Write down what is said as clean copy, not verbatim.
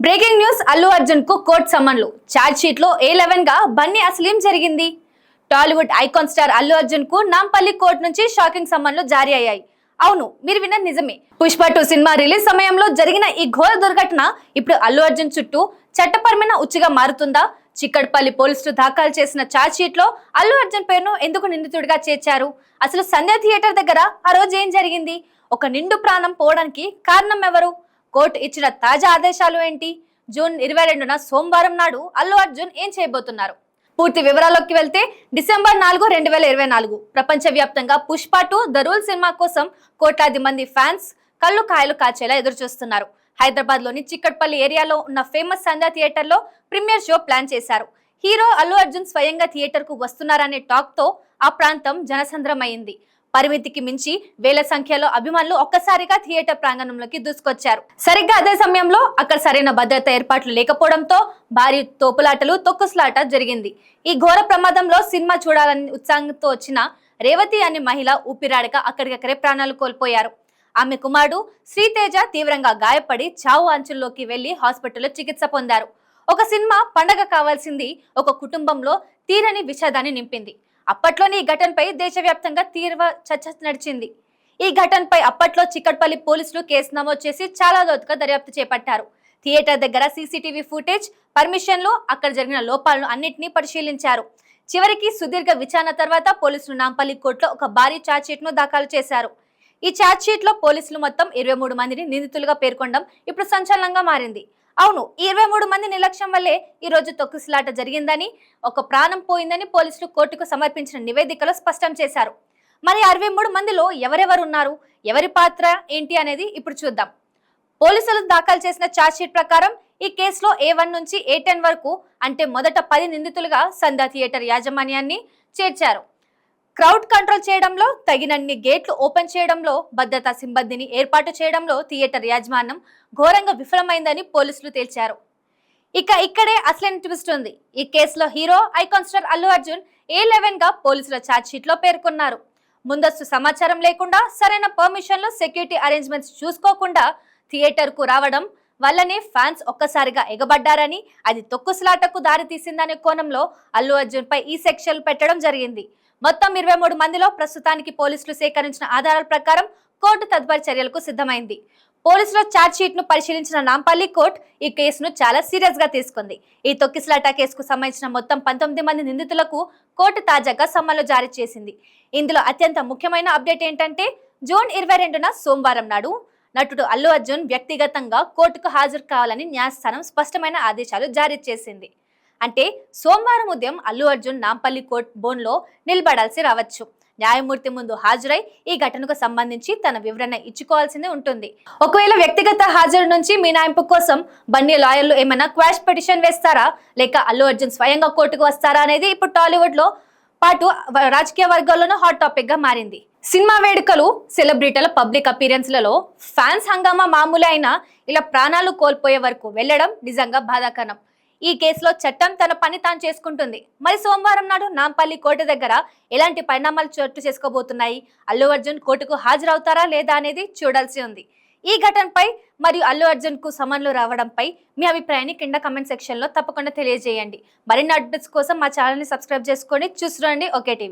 Breaking news Allu Arjun కు court సమన్లు charge sheet లో A11 గా బన్నీ అసలు ఏం జరిగింది. టాలీవుడ్ ఐకాన్ స్టార్ అల్లు అర్జున్ కు నాంపల్లి కోర్టు నుంచి షాకింగ్ సమన్లు జారీ అయ్యాయి. అవును, మీరు విన్నది నిజమే. పుష్ప 2 సినిమా రిలీజ్ సమయంలో జరిగిన ఈ ఘోర దుర్ఘటన ఇప్పుడు అల్లు అర్జున్ చుట్టూ చట్టపరమైన ఉచ్చుగా మారుతుందా? చిక్కడపల్లి పోలీసులు దాఖలు చేసిన చార్జ్ షీట్ లో అల్లు అర్జున్ పేరును ఎందుకు నిందితుడిగా చేర్చారు? అసలు సంధ్య థియేటర్ దగ్గర ఆ రోజు ఏం జరిగింది? ఒక నిండు ప్రాణం పోవడానికి కారణం ఎవరు? కోర్టు ఇచ్చిన తాజా ఆదేశాలు ఏంటి? జూన్ 22న సోమవారం నాడు అల్లు అర్జున్ ఏం చేయబోతున్నారు? పూర్తి వివరాల్లోకి వెళ్తే డిసెంబర్ 4, 2024 ప్రపంచవ్యాప్తంగా పుష్ప 2 ద రూల్ సినిమా కోసం కోట్లాది మంది ఫ్యాన్స్ కళ్ళు కాయలు కాచేలా ఎదురు చూస్తున్నారు. హైదరాబాద్ లోని చిక్కడపల్లి ఏరియాలో ఉన్న ఫేమస్ సంధ్య థియేటర్ లో ప్రీమియర్ షో ప్లాన్ చేశారు. హీరో అల్లు అర్జున్ స్వయంగా థియేటర్ కు వస్తున్నారనే టాక్ తో ఆ ప్రాంతం జనసంద్రమైంది. పరిమితికి మించి వేల సంఖ్యలో అభిమానులు ఒక్కసారిగా థియేటర్ ప్రాంగణంలోకి దూసుకొచ్చారు. సరిగ్గా అదే సమయంలో అక్కడ సరైన భద్రత ఏర్పాట్లు లేకపోవడంతో భారీ తోపులాటలు తొక్కుసలాట జరిగింది. ఈ ఘోర ప్రమాదంలో సినిమా చూడాలని ఉత్సాహంతో వచ్చిన రేవతి అనే మహిళ ఊపిరాడక అక్కడికక్కడే ప్రాణాలు కోల్పోయారు. ఆమె కుమారుడు శ్రీతేజ తీవ్రంగా గాయపడి చావు అంచుల్లోకి వెళ్లి హాస్పిటల్లో చికిత్స పొందారు. ఒక సినిమా పండగ కావాల్సింది ఒక కుటుంబంలో తీరని విషాదాన్ని నింపింది. అప్పట్లోనే ఈ ఘటనపై దేశవ్యాప్తంగా తీవ్ర చర్చ నడిచింది. ఈ ఘటనపై అప్పట్లో చిక్కడపల్లి పోలీసులు కేసు నమోదు చేసి చాలా లోతుగా దర్యాప్తు చేపట్టారు. థియేటర్ దగ్గర సీసీటీవీ ఫుటేజ్, పర్మిషన్లు, అక్కడ జరిగిన లోపాలను అన్నింటినీ పరిశీలించారు. చివరికి సుదీర్ఘ విచారణ తర్వాత పోలీసులు నాంపల్లి కోర్టులో ఒక భారీ ఛార్జ్ షీట్ ను దాఖలు చేశారు. ఈ ఛార్జ్ షీట్ లో పోలీసులు మొత్తం 23 మందిని నిందితులుగా పేర్కొనడం ఇప్పుడు సంచలనంగా మారింది. అవును, 23 మంది నిర్లక్ష్యం వల్లే ఈ రోజు తొక్కిసలాట జరిగిందని, ఒక ప్రాణం పోయిందని పోలీసులు కోర్టుకు సమర్పించిన నివేదికలో స్పష్టం చేశారు. మరి 63 మందిలో ఎవరెవరు ఉన్నారు, ఎవరి పాత్ర ఏంటి అనేది ఇప్పుడు చూద్దాం. పోలీసులు దాఖలు చేసిన ఛార్జ్ షీట్ ప్రకారం ఈ కేసులో A1 నుంచి A10 వరకు అంటే మొదట 10 నిందితులుగా సంధ్య థియేటర్ యాజమాన్యాన్ని చేర్చారు. క్రౌడ్ కంట్రోల్ చేయడంలో, తగినన్ని గేట్లు ఓపెన్ చేయడంలో, భద్రతా సిబ్బందిని ఏర్పాటు చేయడంలో థియేటర్ యాజమాన్యం ఘోరంగా విఫలమైందని పోలీసులు తేల్చారు. ఇక్కడే అసలైన ట్విస్ట్ ఉంది. ఈ కేసులో hero icon star Allu Arjun A11 గా పోలీసుల ఛార్జ్ షీట్ లో పేర్కొన్నారు. ముందస్తు సమాచారం లేకుండా, సరైన పర్మిషన్లు, సెక్యూరిటీ అరేంజ్మెంట్స్ చూసుకోకుండా థియేటర్ కు రావడం వల్లనే ఫ్యాన్స్ ఒక్కసారిగా ఎగబడ్డారని, అది తొక్కుసలాటకు దారితీసిందనే కోణంలో అల్లు అర్జున్ పై ఈ సెక్షన్లు పెట్టడం జరిగింది. మొత్తం 23 మందిలో ప్రస్తుతానికి పోలీసులు సేకరించిన ఆధారాల ప్రకారం కోర్టు తదుపరి చర్యలకు సిద్ధమైంది. పోలీసుల ఛార్జ్ షీట్ ను పరిశీలించిన నాంపల్లి కోర్టు ఈ కేసును చాలా సీరియస్ గా తీసుకుంది. ఈ తొక్కిసలాట కేసుకు సంబంధించిన మొత్తం 19 మంది నిందితులకు కోర్టు తాజాగా సమన్లు జారీ చేసింది. ఇందులో అత్యంత ముఖ్యమైన అప్డేట్ ఏంటంటే, జూన్ 22న సోమవారం నాడు నటుడు అల్లు అర్జున్ వ్యక్తిగతంగా కోర్టుకు హాజరు కావాలని న్యాయస్థానం స్పష్టమైన ఆదేశాలు జారీ చేసింది. అంటే సోమవారం ఉదయం అల్లు అర్జున్ నాంపల్లి కోర్టు బోన్లో నిలబడాల్సి రావచ్చు. న్యాయమూర్తి ముందు హాజరై ఈ ఘటనకు సంబంధించి తన వివరణ ఇచ్చుకోవాల్సింది ఉంటుంది. ఒకవేళ వ్యక్తిగత హాజరు నుంచి మినహాయింపు కోసం బన్నీ లాయర్లు ఏమైనా క్వాష్ పిటిషన్ వేస్తారా, లేక అల్లు అర్జున్ స్వయంగా కోర్టుకు వస్తారా అనేది ఇప్పుడు టాలీవుడ్ లో పాటు రాజకీయ వర్గాల్లోనూ హాట్ టాపిక్ గా మారింది. సినిమా వేడుకలు, సెలబ్రిటీల పబ్లిక్ అపీరెన్స్లలో ఫ్యాన్స్ హంగామా మామూలు అయినా ఇలా ప్రాణాలు కోల్పోయే వరకు వెళ్లడం నిజంగా బాధాకరం. ఈ కేసులో చట్టం తన పని తాను చేసుకుంటుంది. మరి సోమవారం నాడు నాంపల్లి కోర్టు దగ్గర ఎలాంటి పరిణామాలు చోటు చేసుకోబోతున్నాయి? అల్లు అర్జున్ కోర్టుకు హాజరవుతారా లేదా అనేది చూడాల్సి ఉంది. ఈ ఘటనపై మరియు అల్లు అర్జున్ కు సమన్లు రావడంపై మీ అభిప్రాయాన్ని కింద కమెంట్ సెక్షన్ లో తప్పకుండా తెలియజేయండి. మరిన్ని అప్డేట్స్ కోసం మా ఛానల్ ని సబ్స్క్రైబ్ చేసుకొని చూస్తుండండి ఒకే టీవీ.